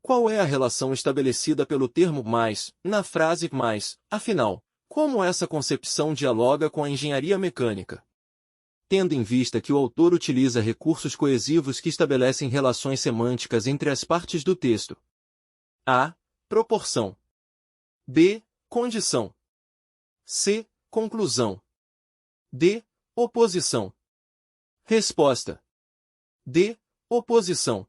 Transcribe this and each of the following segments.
Qual é a relação estabelecida pelo termo mais, na frase mais, afinal? Como essa concepção dialoga com a engenharia mecânica? Tendo em vista que o autor utiliza recursos coesivos que estabelecem relações semânticas entre as partes do texto. A. Proporção. B. Condição. C. Conclusão. D. Oposição. Resposta. D. Oposição.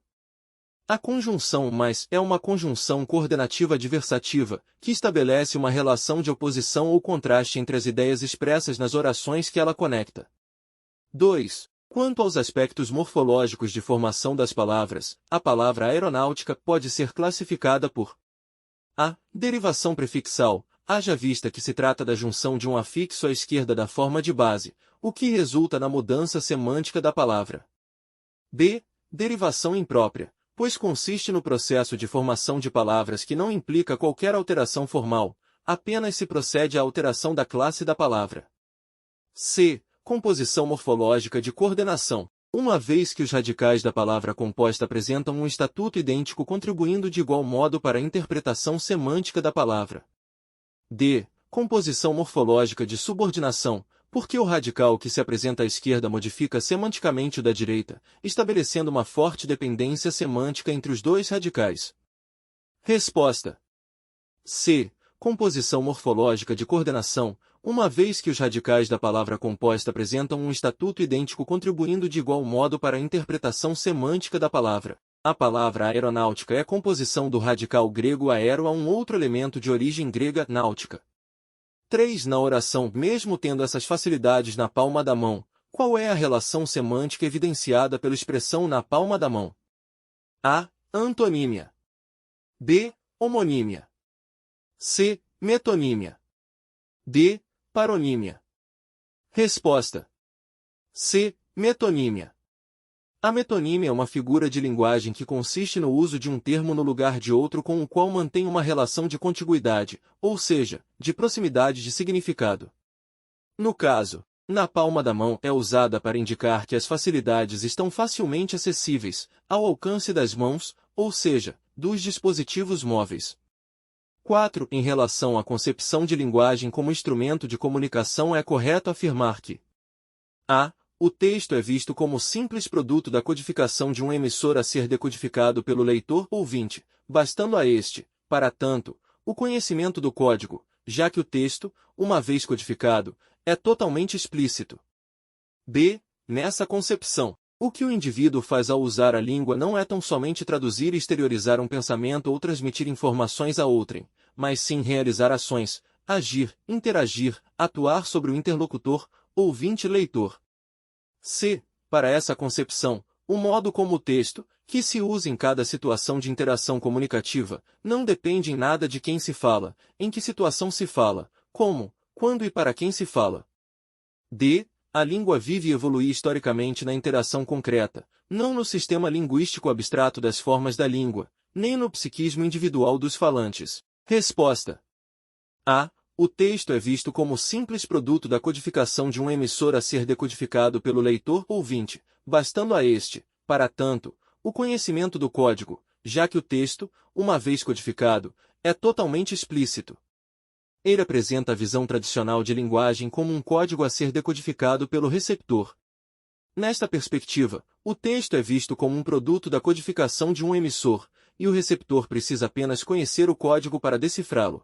A conjunção mais é uma conjunção coordenativa adversativa, que estabelece uma relação de oposição ou contraste entre as ideias expressas nas orações que ela conecta. 2. Quanto aos aspectos morfológicos de formação das palavras, a palavra aeronáutica pode ser classificada por a. Derivação prefixal, haja vista que se trata da junção de um afixo à esquerda da forma de base, o que resulta na mudança semântica da palavra. B. Derivação imprópria, pois consiste no processo de formação de palavras que não implica qualquer alteração formal, apenas se procede à alteração da classe da palavra. C. Composição morfológica de coordenação, uma vez que os radicais da palavra composta apresentam um estatuto idêntico contribuindo de igual modo para a interpretação semântica da palavra. D. Composição morfológica de subordinação, porque o radical que se apresenta à esquerda modifica semanticamente o da direita, estabelecendo uma forte dependência semântica entre os dois radicais. Resposta. C. Composição morfológica de coordenação, uma vez que os radicais da palavra composta apresentam um estatuto idêntico contribuindo de igual modo para a interpretação semântica da palavra. A palavra aeronáutica é a composição do radical grego aero a um outro elemento de origem grega, náutica. 3. Na oração, mesmo tendo essas facilidades na palma da mão, qual é a relação semântica evidenciada pela expressão na palma da mão? A. Antonímia. B. Homonímia. C. Metonímia. D. Paronímia. Resposta. C. Metonímia. A metonímia é uma figura de linguagem que consiste no uso de um termo no lugar de outro com o qual mantém uma relação de contiguidade, ou seja, de proximidade de significado. No caso, na palma da mão é usada para indicar que as facilidades estão facilmente acessíveis, ao alcance das mãos, ou seja, dos dispositivos móveis. 4. Em relação à concepção de linguagem como instrumento de comunicação, é correto afirmar que a. O texto é visto como simples produto da codificação de um emissor a ser decodificado pelo leitor ouvinte, bastando a este, para tanto, o conhecimento do código, já que o texto, uma vez codificado, é totalmente explícito. B. Nessa concepção, o que o indivíduo faz ao usar a língua não é tão somente traduzir e exteriorizar um pensamento ou transmitir informações a outrem, mas sim realizar ações, agir, interagir, atuar sobre o interlocutor, ouvinte-leitor. C. Para essa concepção, o modo como o texto, que se usa em cada situação de interação comunicativa, não depende em nada de quem se fala, em que situação se fala, como, quando e para quem se fala. D. A língua vive e evolui historicamente na interação concreta, não no sistema linguístico abstrato das formas da língua, nem no psiquismo individual dos falantes. Resposta. A. O texto é visto como simples produto da codificação de um emissor a ser decodificado pelo leitor ouvinte, bastando a este, para tanto, o conhecimento do código, já que o texto, uma vez codificado, é totalmente explícito. Ele apresenta a visão tradicional de linguagem como um código a ser decodificado pelo receptor. Nesta perspectiva, o texto é visto como um produto da codificação de um emissor, e o receptor precisa apenas conhecer o código para decifrá-lo.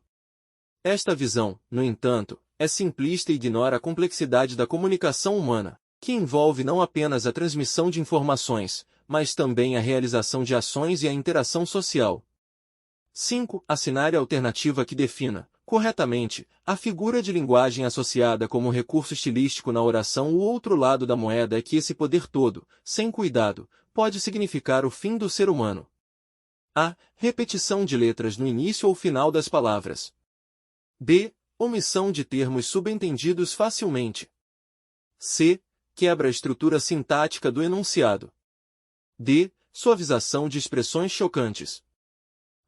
Esta visão, no entanto, é simplista e ignora a complexidade da comunicação humana, que envolve não apenas a transmissão de informações, mas também a realização de ações e a interação social. 5. Assinar a alternativa que defina, corretamente, a figura de linguagem associada como recurso estilístico na oração. O outro lado da moeda é que esse poder todo, sem cuidado, pode significar o fim do ser humano. A. Repetição de letras no início ou final das palavras. B. Omissão de termos subentendidos facilmente. C. Quebra a estrutura sintática do enunciado. D. Suavização de expressões chocantes.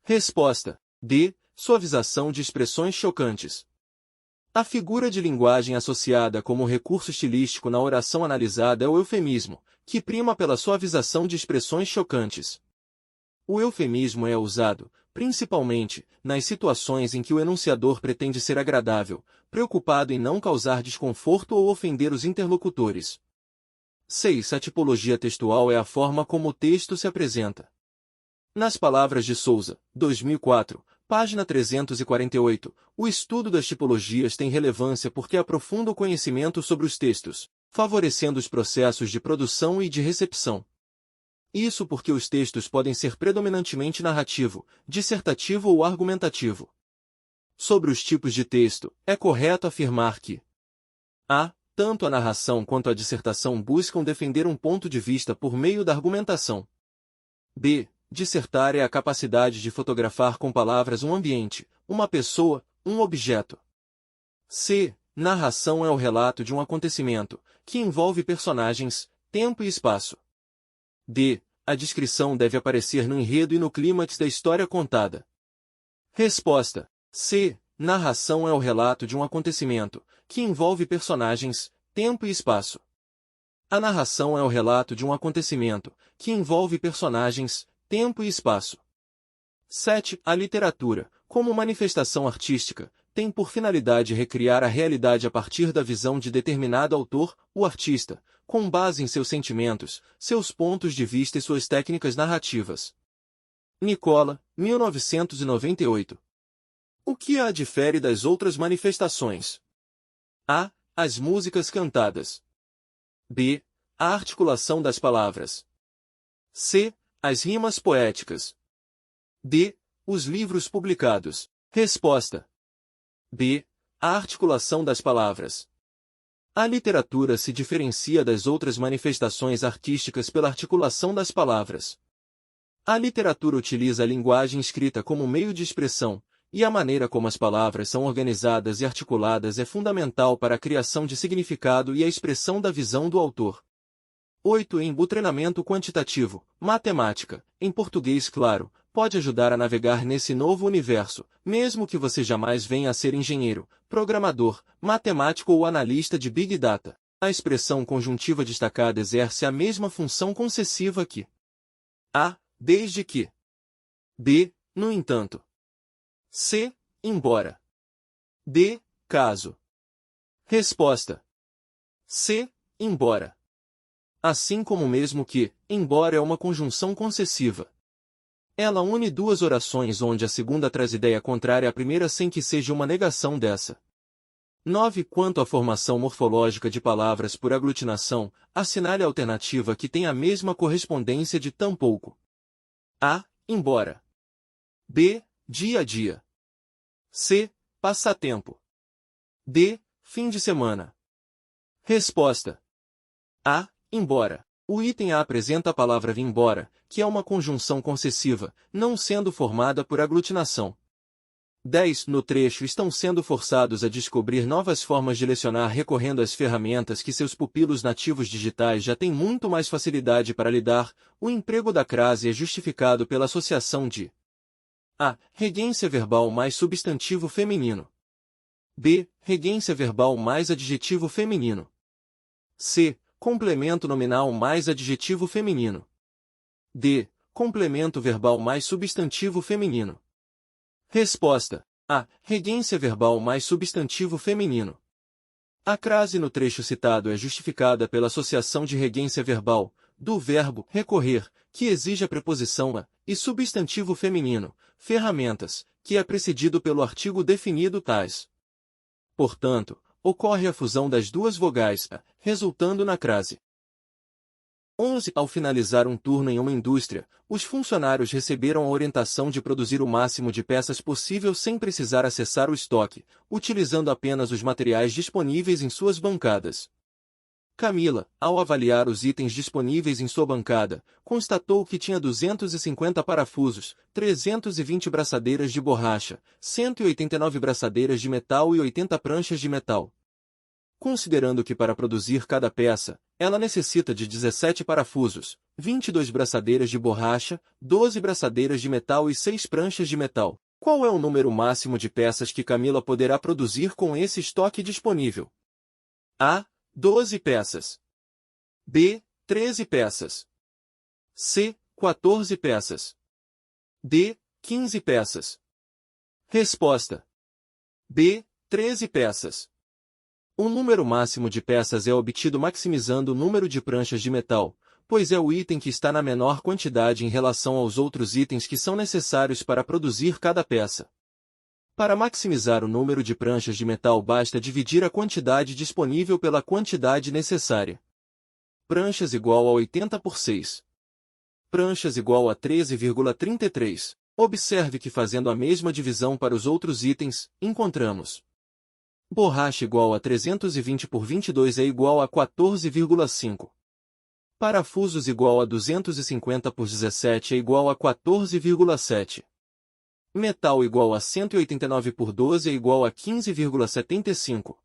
Resposta. D. Suavização de expressões chocantes. A figura de linguagem associada como recurso estilístico na oração analisada é o eufemismo, que prima pela suavização de expressões chocantes. O eufemismo é usado, principalmente, nas situações em que o enunciador pretende ser agradável, preocupado em não causar desconforto ou ofender os interlocutores. 6. A tipologia textual é a forma como o texto se apresenta. Nas palavras de Souza, 2004, página 348, o estudo das tipologias tem relevância porque aprofunda o conhecimento sobre os textos, favorecendo os processos de produção e de recepção. Isso porque os textos podem ser predominantemente narrativo, dissertativo ou argumentativo. Sobre os tipos de texto, é correto afirmar que a. Tanto a narração quanto a dissertação buscam defender um ponto de vista por meio da argumentação. b. Dissertar é a capacidade de fotografar com palavras um ambiente, uma pessoa, um objeto. c. Narração é o relato de um acontecimento, que envolve personagens, tempo e espaço. d. A descrição deve aparecer no enredo e no clímax da história contada. Resposta. c. Narração é o relato de um acontecimento, que envolve personagens, tempo e espaço. A narração é o relato de um acontecimento, que envolve personagens, tempo e espaço. 7. A literatura, como manifestação artística, tem por finalidade recriar a realidade a partir da visão de determinado autor, o artista, com base em seus sentimentos, seus pontos de vista e suas técnicas narrativas. Nicola, 1998. O que a difere das outras manifestações? A. As músicas cantadas. B. A articulação das palavras. C. As rimas poéticas. D. Os livros publicados. Resposta. B. A articulação das palavras. A literatura se diferencia das outras manifestações artísticas pela articulação das palavras. A literatura utiliza a linguagem escrita como meio de expressão, e a maneira como as palavras são organizadas e articuladas é fundamental para a criação de significado e a expressão da visão do autor. 8. Em treinamento quantitativo, matemática, em português claro, pode ajudar a navegar nesse novo universo, mesmo que você jamais venha a ser engenheiro, programador, matemático ou analista de Big Data. A expressão conjuntiva destacada exerce a mesma função concessiva que a, desde que. B, no entanto. C, embora. D, caso. Resposta. C, embora. Assim como mesmo que, embora é uma conjunção concessiva. Ela une duas orações onde a segunda traz ideia contrária à primeira sem que seja uma negação dessa. 9. Quanto à formação morfológica de palavras por aglutinação, assinale a alternativa que tem a mesma correspondência de tampouco. A, embora. B, dia a dia. C, passatempo. D, fim de semana. Resposta. A, embora. O item A apresenta a palavra vir embora, que é uma conjunção concessiva, não sendo formada por aglutinação. 10. No trecho estão sendo forçados a descobrir novas formas de lecionar recorrendo às ferramentas que seus pupilos nativos digitais já têm muito mais facilidade para lidar. O emprego da crase é justificado pela associação de a. Regência verbal mais substantivo feminino. B. Regência verbal mais adjetivo feminino. C. Complemento nominal mais adjetivo feminino. D. Complemento verbal mais substantivo feminino. Resposta. A. Regência verbal mais substantivo feminino. A crase no trecho citado é justificada pela associação de regência verbal, do verbo recorrer, que exige a preposição a, e substantivo feminino, ferramentas, que é precedido pelo artigo definido tais. Portanto, ocorre a fusão das duas vogais a, resultando na crase. 11. Ao finalizar um turno em uma indústria, os funcionários receberam a orientação de produzir o máximo de peças possível sem precisar acessar o estoque, utilizando apenas os materiais disponíveis em suas bancadas. Camila, ao avaliar os itens disponíveis em sua bancada, constatou que tinha 250 parafusos, 320 braçadeiras de borracha, 189 braçadeiras de metal e 80 pranchas de metal. Considerando que para produzir cada peça, ela necessita de 17 parafusos, 22 braçadeiras de borracha, 12 braçadeiras de metal e 6 pranchas de metal, qual é o número máximo de peças que Camila poderá produzir com esse estoque disponível? A. 12 peças. B. 13 peças. C. 14 peças. D. 15 peças. Resposta. B. 13 peças. O número máximo de peças é obtido maximizando o número de pranchas de metal, pois é o item que está na menor quantidade em relação aos outros itens que são necessários para produzir cada peça. Para maximizar o número de pranchas de metal basta dividir a quantidade disponível pela quantidade necessária. Pranchas igual a 80 por 6. Pranchas igual a 13,33. Observe que fazendo a mesma divisão para os outros itens, encontramos borracha igual a 320 por 22 é igual a 14,5. Parafusos igual a 250 por 17 é igual a 14,7. Metal igual a 189 por 12 é igual a 15,75.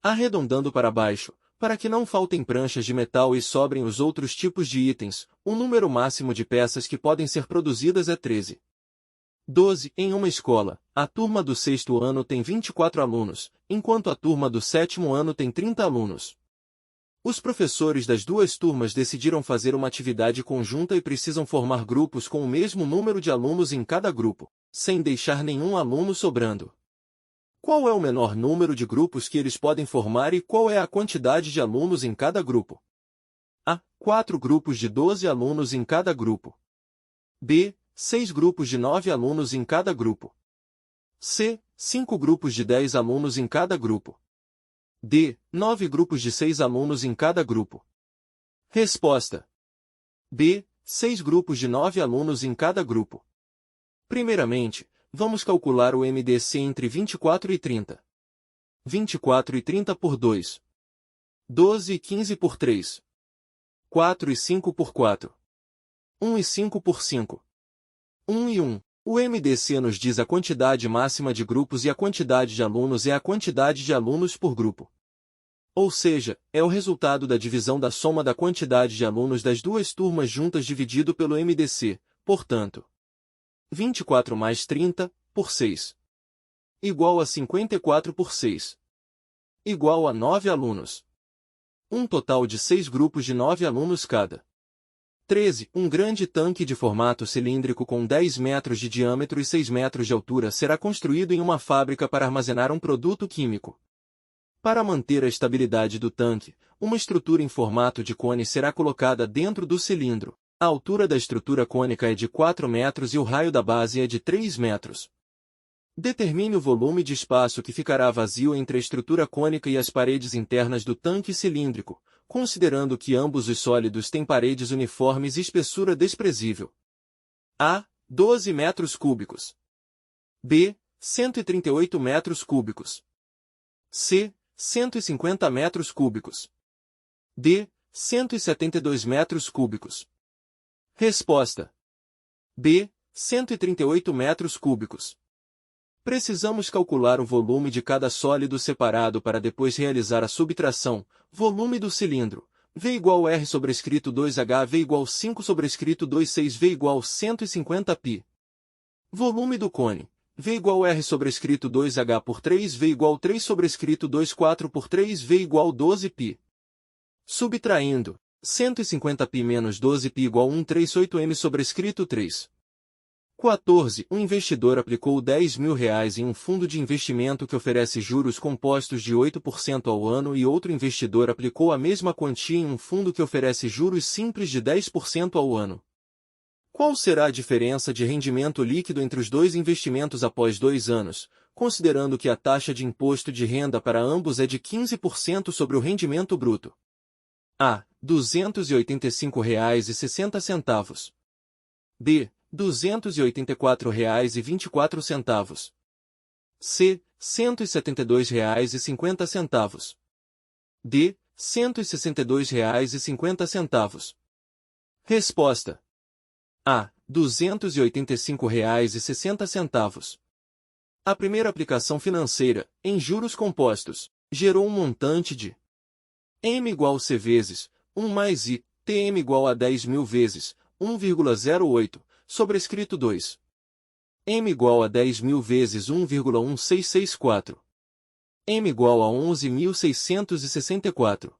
Arredondando para baixo, para que não faltem pranchas de metal e sobrem os outros tipos de itens, o número máximo de peças que podem ser produzidas é 13. 12. Em uma escola, a turma do 6º ano tem 24 alunos, enquanto a turma do 7º ano tem 30 alunos. Os professores das duas turmas decidiram fazer uma atividade conjunta e precisam formar grupos com o mesmo número de alunos em cada grupo, sem deixar nenhum aluno sobrando. Qual é o menor número de grupos que eles podem formar e qual é a quantidade de alunos em cada grupo? A. 4 grupos de 12 alunos em cada grupo. B. 6 grupos de 9 alunos em cada grupo. C. 5 grupos de 10 alunos em cada grupo. D. 9 grupos de 6 alunos em cada grupo. Resposta. B. 6 grupos de 9 alunos em cada grupo. Primeiramente, vamos calcular o MDC entre 24 e 30. 24 e 30 por 2. 12 e 15 por 3. 4 e 5 por 4. 1 e 5 por 5. 1 e 1. O MDC nos diz a quantidade máxima de grupos e a quantidade de alunos é a quantidade de alunos por grupo. Ou seja, é o resultado da divisão da soma da quantidade de alunos das duas turmas juntas dividido pelo MDC, portanto. 24 mais 30, por 6. Igual a 54 por 6. Igual a 9 alunos. Um total de 6 grupos de 9 alunos cada. 13. Um grande tanque de formato cilíndrico com 10 metros de diâmetro e 6 metros de altura será construído em uma fábrica para armazenar um produto químico. Para manter a estabilidade do tanque, uma estrutura em formato de cone será colocada dentro do cilindro. A altura da estrutura cônica é de 4 metros e o raio da base é de 3 metros. Determine o volume de espaço que ficará vazio entre a estrutura cônica e as paredes internas do tanque cilíndrico, considerando que ambos os sólidos têm paredes uniformes e espessura desprezível. A. 12 metros cúbicos. B. 138 metros cúbicos. C. 150 metros cúbicos. D. 172 metros cúbicos. Resposta. B. 138 metros cúbicos. Precisamos calcular o volume de cada sólido separado para depois realizar a subtração. Volume do cilindro. V igual R sobrescrito 2H V igual 5 sobrescrito 26 V igual 150 π. Volume do cone. V igual R sobrescrito 2H por 3 V igual 3 sobrescrito 24 por 3 V igual 12 π. Subtraindo. 150 π menos 12 π igual 138 M sobrescrito 3. 14. Um investidor aplicou R$10.000 em um fundo de investimento que oferece juros compostos de 8% ao ano e outro investidor aplicou a mesma quantia em um fundo que oferece juros simples de 10% ao ano. Qual será a diferença de rendimento líquido entre os dois investimentos após 2 anos, considerando que a taxa de imposto de renda para ambos é de 15% sobre o rendimento bruto? A. R$285,60. B. R$284,24. C. R$172,50. D. R$162,50. Resposta. A. R$285,60. A primeira aplicação financeira, em juros compostos, gerou um montante de M igual C vezes 1 mais I, TM igual a 10.000 vezes 1,08, sobrescrito 2. M igual a 10.000 vezes 1,1664. M igual a 11.664.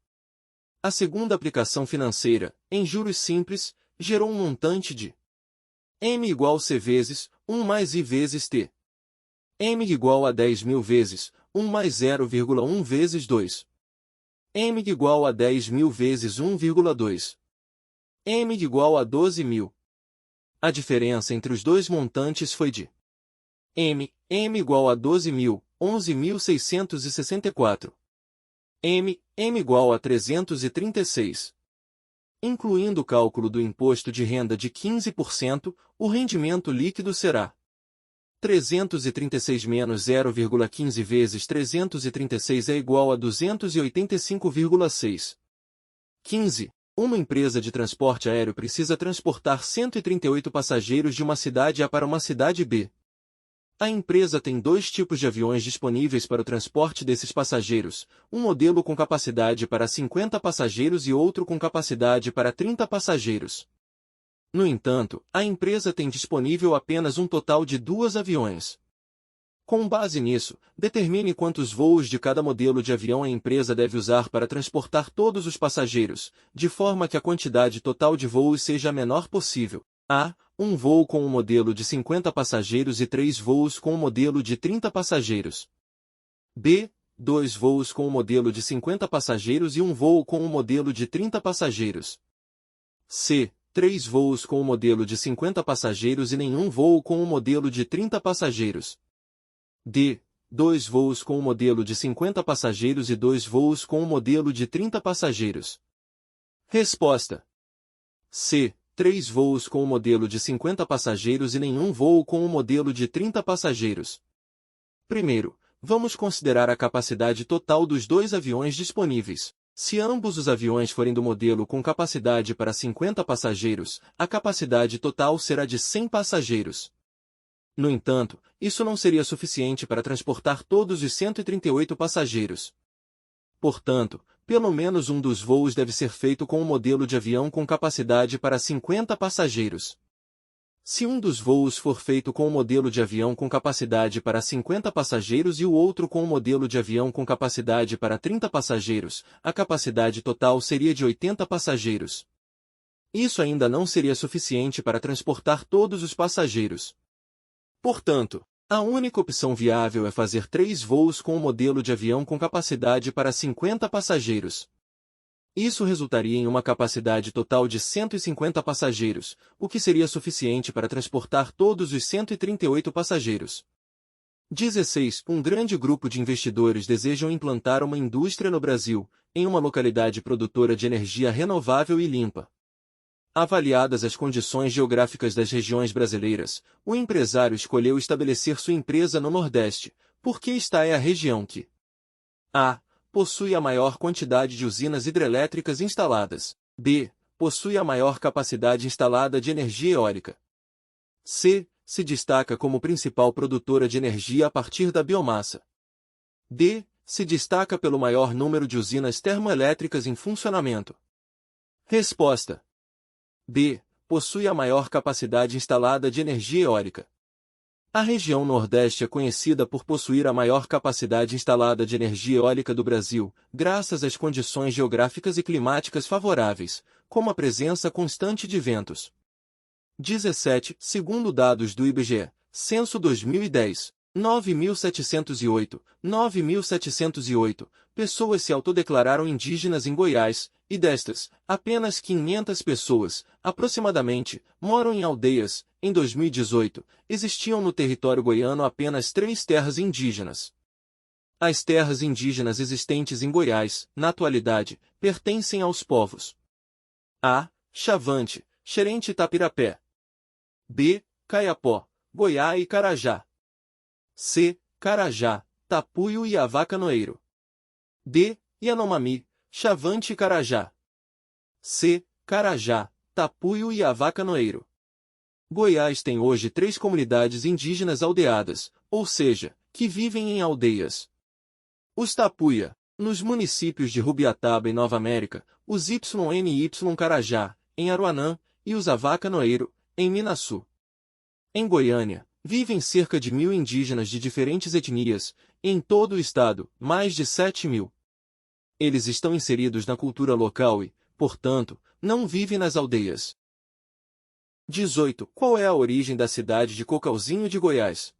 A segunda aplicação financeira, em juros simples, gerou um montante de M igual C vezes 1 mais I vezes T. M igual a 10.000 vezes 1 mais 0,1 vezes 2. M igual a 10.000 vezes 1,2. M igual a 12.000. A diferença entre os dois montantes foi de M igual a 12.000, 11.664. M igual a 336. Incluindo o cálculo do imposto de renda de 15%, o rendimento líquido será 336 menos 0,15 vezes 336 é igual a 285,6. 15. Uma empresa de transporte aéreo precisa transportar 138 passageiros de uma cidade A para uma cidade B. A empresa tem dois tipos de aviões disponíveis para o transporte desses passageiros, um modelo com capacidade para 50 passageiros e outro com capacidade para 30 passageiros. No entanto, a empresa tem disponível apenas um total de 2 aviões. Com base nisso, determine quantos voos de cada modelo de avião a empresa deve usar para transportar todos os passageiros, de forma que a quantidade total de voos seja a menor possível. A. Um voo com um modelo de 50 passageiros e 3 voos com um modelo de 30 passageiros. B. 2 voos com um modelo de 50 passageiros e um voo com um modelo de 30 passageiros. C. 3 voos com um modelo de 50 passageiros e nenhum voo com um modelo de 30 passageiros. D. 2 voos com um modelo de 50 passageiros e 2 voos com um modelo de 30 passageiros. Resposta. C. 3 voos com o modelo de 50 passageiros e nenhum voo com o modelo de 30 passageiros. Primeiro, vamos considerar a capacidade total dos dois aviões disponíveis. Se ambos os aviões forem do modelo com capacidade para 50 passageiros, a capacidade total será de 100 passageiros. No entanto, isso não seria suficiente para transportar todos os 138 passageiros. Portanto, pelo menos um dos voos deve ser feito com um modelo de avião com capacidade para 50 passageiros. Se um dos voos for feito com um modelo de avião com capacidade para 50 passageiros e o outro com um modelo de avião com capacidade para 30 passageiros, a capacidade total seria de 80 passageiros. Isso ainda não seria suficiente para transportar todos os passageiros. Portanto, a única opção viável é fazer 3 voos com o modelo de avião com capacidade para 50 passageiros. Isso resultaria em uma capacidade total de 150 passageiros, o que seria suficiente para transportar todos os 138 passageiros. 16. Um grande grupo de investidores desejam implantar uma indústria no Brasil, em uma localidade produtora de energia renovável e limpa. Avaliadas as condições geográficas das regiões brasileiras, o empresário escolheu estabelecer sua empresa no Nordeste, porque esta é a região que a. Possui a maior quantidade de usinas hidrelétricas instaladas. B. Possui a maior capacidade instalada de energia eólica. C. Se destaca como principal produtora de energia a partir da biomassa. D. Se destaca pelo maior número de usinas termoelétricas em funcionamento. Resposta. B. Possui a maior capacidade instalada de energia eólica. A região Nordeste é conhecida por possuir a maior capacidade instalada de energia eólica do Brasil, graças às condições geográficas e climáticas favoráveis, como a presença constante de ventos. 17. Segundo dados do IBGE, Censo 2010, 9.708 pessoas se autodeclararam indígenas em Goiás, e destas, apenas 500 pessoas, aproximadamente, moram em aldeias. Em 2018, existiam no território goiano apenas 3 terras indígenas. As terras indígenas existentes em Goiás, na atualidade, pertencem aos povos A. Chavante, Xerente e Tapirapé. B. Caiapó, Goiá e Carajá. C. Carajá, Tapuio e Avacanoeiro. D. Yanomami, Chavante e Carajá. C. Carajá, Tapuio e Avacanoeiro. Goiás tem hoje 3 comunidades indígenas aldeadas, ou seja, que vivem em aldeias. Os Tapuia, nos municípios de Rubiataba e Nova América, os YNY Carajá, em Aruanã, e os Avacanoeiro, em Minaçu. Em Goiânia, vivem cerca de 1.000 indígenas de diferentes etnias, e em todo o estado, mais de 7.000. Eles estão inseridos na cultura local e, portanto, não vivem nas aldeias. 18. Qual é a origem da cidade de Cocalzinho de Goiás?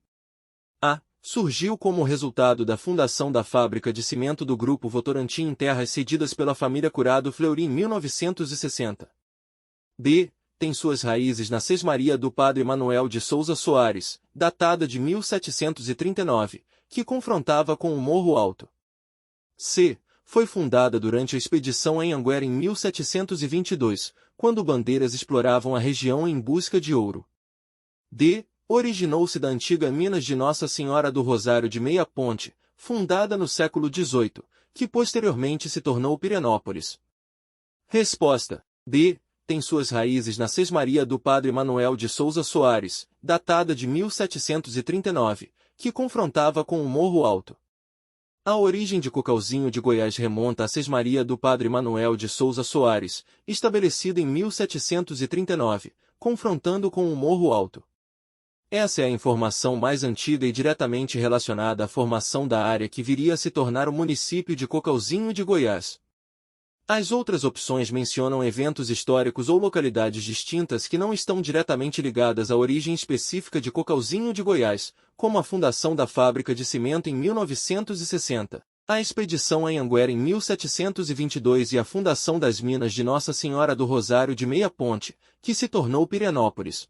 A. Surgiu como resultado da fundação da fábrica de cimento do Grupo Votorantim em terras cedidas pela família Curado Fleury em 1960. B. Tem suas raízes na Sesmaria do Padre Manuel de Souza Soares, datada de 1739, que confrontava com o Morro Alto. C. Foi fundada durante a expedição em Anguera em 1722, quando bandeiras exploravam a região em busca de ouro. D. Originou-se da antiga Minas de Nossa Senhora do Rosário de Meia Ponte, fundada no século XVIII, que posteriormente se tornou Pirenópolis. Resposta. D. Tem suas raízes na Sesmaria do Padre Manuel de Souza Soares, datada de 1739, que confrontava com o Morro Alto. A origem de Cocalzinho de Goiás remonta à Sesmaria do Padre Manuel de Souza Soares, estabelecida em 1739, confrontando com o Morro Alto. Essa é a informação mais antiga e diretamente relacionada à formação da área que viria a se tornar o município de Cocalzinho de Goiás. As outras opções mencionam eventos históricos ou localidades distintas que não estão diretamente ligadas à origem específica de Cocalzinho de Goiás, como a fundação da fábrica de cimento em 1960, a expedição em Anguera em 1722 e a fundação das minas de Nossa Senhora do Rosário de Meia Ponte, que se tornou Pirenópolis.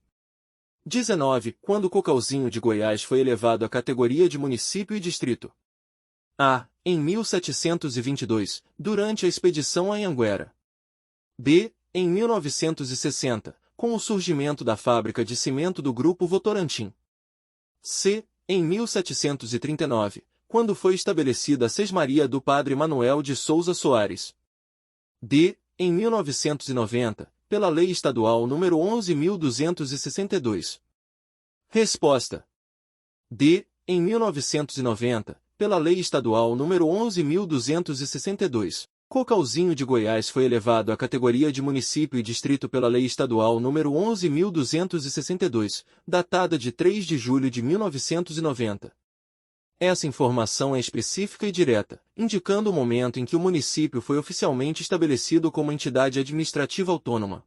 19. Quando Cocalzinho de Goiás foi elevado à categoria de município e distrito? A. Em 1722, durante a expedição em Anguera. B. Em 1960, com o surgimento da fábrica de cimento do Grupo Votorantim. C. Em 1739, quando foi estabelecida a Sesmaria do Padre Manuel de Souza Soares. D. Em 1990, pela Lei Estadual nº 11.262. Resposta. D. Em 1990, pela Lei Estadual nº 11.262. Cocalzinho de Goiás foi elevado à categoria de município e distrito pela Lei Estadual nº 11.262, datada de 3 de julho de 1990. Essa informação é específica e direta, indicando o momento em que o município foi oficialmente estabelecido como entidade administrativa autônoma.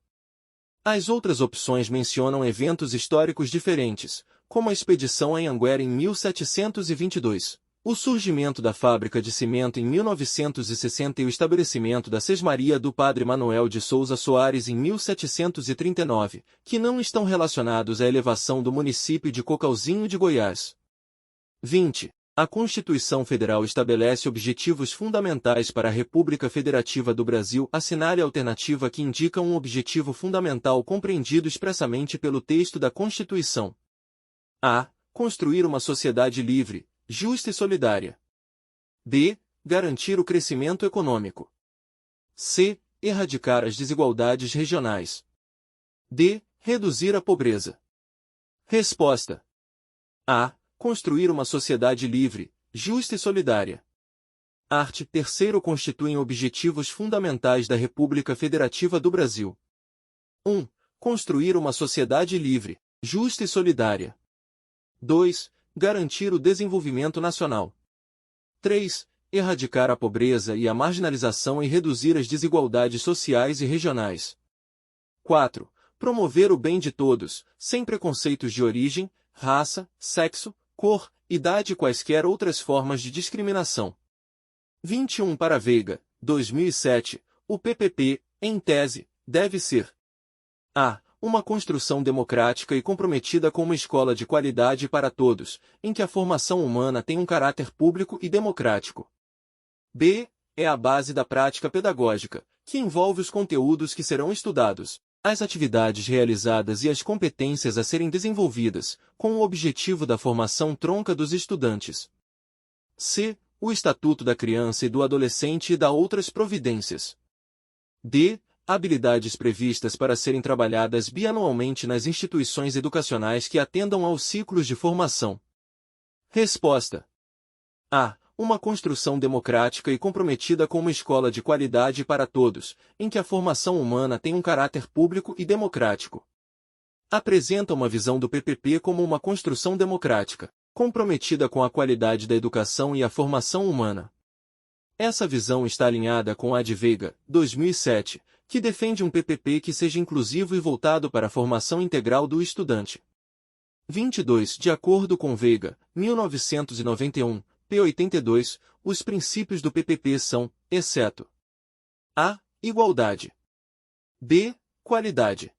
As outras opções mencionam eventos históricos diferentes, como a expedição em Anguera em 1722, o surgimento da fábrica de cimento em 1960 e o estabelecimento da Sesmaria do Padre Manuel de Souza Soares em 1739, que não estão relacionados à elevação do município de Cocalzinho de Goiás. 20. A Constituição Federal estabelece objetivos fundamentais para a República Federativa do Brasil. Assinale a alternativa que indica um objetivo fundamental compreendido expressamente pelo texto da Constituição. A. Construir uma sociedade livre, justa e solidária. B. Garantir o crescimento econômico. C. Erradicar as desigualdades regionais. D. Reduzir a pobreza. Resposta. A. Construir uma sociedade livre, justa e solidária. Art. 3º constituem objetivos fundamentais da República Federativa do Brasil. 1. Construir uma sociedade livre, justa e solidária. 2. Garantir o desenvolvimento nacional. 3. Erradicar a pobreza e a marginalização e reduzir as desigualdades sociais e regionais. 4. Promover o bem de todos, sem preconceitos de origem, raça, sexo, cor, idade e quaisquer outras formas de discriminação. 21 para Veiga, 2007, o PPP, em tese, deve ser a. Uma construção democrática e comprometida com uma escola de qualidade para todos, em que a formação humana tem um caráter público e democrático. B. É a base da prática pedagógica, que envolve os conteúdos que serão estudados, as atividades realizadas e as competências a serem desenvolvidas, com o objetivo da formação tronca dos estudantes. C. O Estatuto da Criança e do Adolescente e da outras providências. D. Habilidades previstas para serem trabalhadas bianualmente nas instituições educacionais que atendam aos ciclos de formação. Resposta. A. Uma construção democrática e comprometida com uma escola de qualidade para todos, em que a formação humana tem um caráter público e democrático. Apresenta uma visão do PPP como uma construção democrática, comprometida com a qualidade da educação e a formação humana. Essa visão está alinhada com a de Veiga, 2007, que defende um PPP que seja inclusivo e voltado para a formação integral do estudante. 22. De acordo com Veiga, 1991, p. 82, os princípios do PPP são, exceto a. Igualdade. b. Qualidade.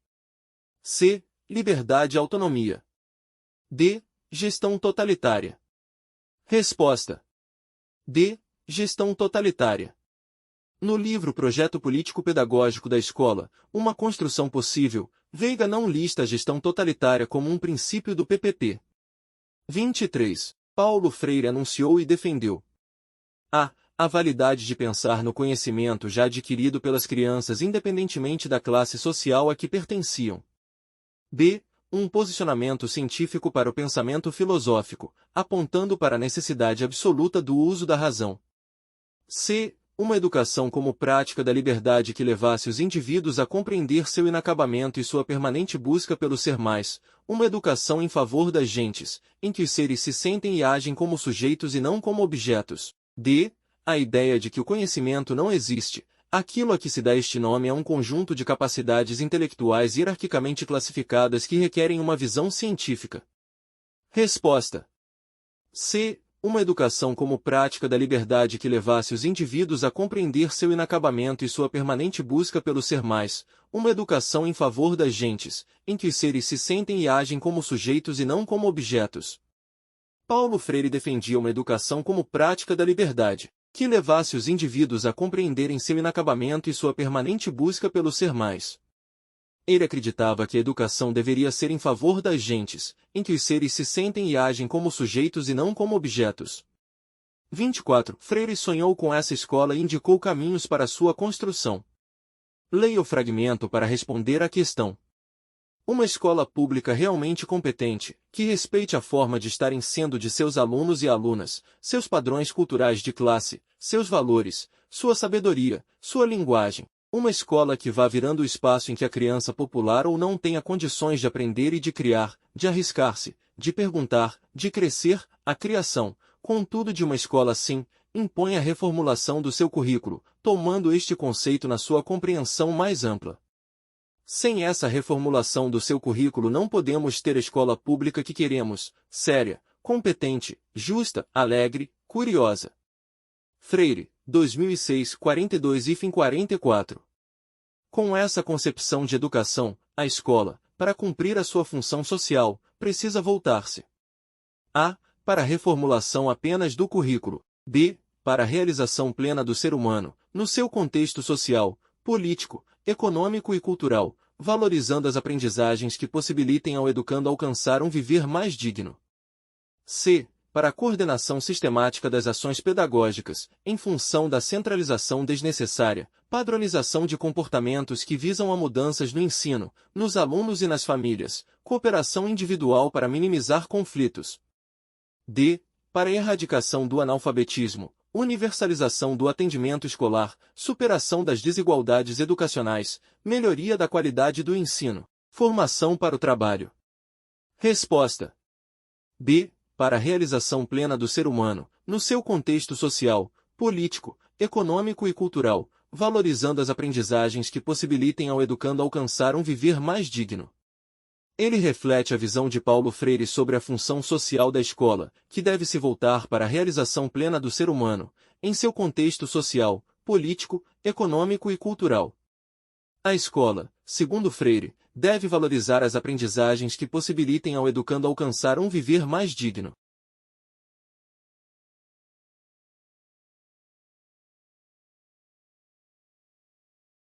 c. Liberdade e autonomia. d. Gestão totalitária. Resposta. d. Gestão totalitária. No livro Projeto Político-Pedagógico da Escola, Uma Construção Possível, Veiga não lista a gestão totalitária como um princípio do PPP. 23. Paulo Freire anunciou e defendeu a validade de pensar no conhecimento já adquirido pelas crianças independentemente da classe social a que pertenciam. b. Um posicionamento científico para o pensamento filosófico, apontando para a necessidade absoluta do uso da razão. c. Uma educação como prática da liberdade que levasse os indivíduos a compreender seu inacabamento e sua permanente busca pelo ser mais, uma educação em favor das gentes, em que os seres se sentem e agem como sujeitos e não como objetos. d. A ideia de que o conhecimento não existe, aquilo a que se dá este nome é um conjunto de capacidades intelectuais hierarquicamente classificadas que requerem uma visão científica. Resposta. c. Uma educação como prática da liberdade que levasse os indivíduos a compreender seu inacabamento e sua permanente busca pelo ser mais, uma educação em favor das gentes, em que os seres se sentem e agem como sujeitos e não como objetos. Paulo Freire defendia uma educação como prática da liberdade, que levasse os indivíduos a compreenderem seu inacabamento e sua permanente busca pelo ser mais. Ele acreditava que a educação deveria ser em favor das gentes, em que os seres se sentem e agem como sujeitos e não como objetos. 24. Freire sonhou com essa escola e indicou caminhos para sua construção. Leia o fragmento para responder à questão. Uma escola pública realmente competente, que respeite a forma de estarem sendo de seus alunos e alunas, seus padrões culturais de classe, seus valores, sua sabedoria, sua linguagem. Uma escola que vá virando o espaço em que a criança popular ou não tenha condições de aprender e de criar, de arriscar-se, de perguntar, de crescer, a criação, contudo de uma escola assim, impõe a reformulação do seu currículo, tomando este conceito na sua compreensão mais ampla. Sem essa reformulação do seu currículo não podemos ter a escola pública que queremos, séria, competente, justa, alegre, curiosa. Freire, 2006, 42 e fim 44. Com essa concepção de educação, a escola, para cumprir a sua função social, precisa voltar-se a. Para a reformulação apenas do currículo, b. Para a realização plena do ser humano, no seu contexto social, político, econômico e cultural, valorizando as aprendizagens que possibilitem ao educando alcançar um viver mais digno. c. Para a coordenação sistemática das ações pedagógicas, em função da centralização desnecessária, padronização de comportamentos que visam a mudanças no ensino, nos alunos e nas famílias, cooperação individual para minimizar conflitos. d. Para a erradicação do analfabetismo, universalização do atendimento escolar, superação das desigualdades educacionais, melhoria da qualidade do ensino, formação para o trabalho. Resposta. b. Para a realização plena do ser humano, no seu contexto social, político, econômico e cultural, valorizando as aprendizagens que possibilitem ao educando alcançar um viver mais digno. Ele reflete a visão de Paulo Freire sobre a função social da escola, que deve se voltar para a realização plena do ser humano, em seu contexto social, político, econômico e cultural. A escola, segundo Freire, deve valorizar as aprendizagens que possibilitem ao educando alcançar um viver mais digno.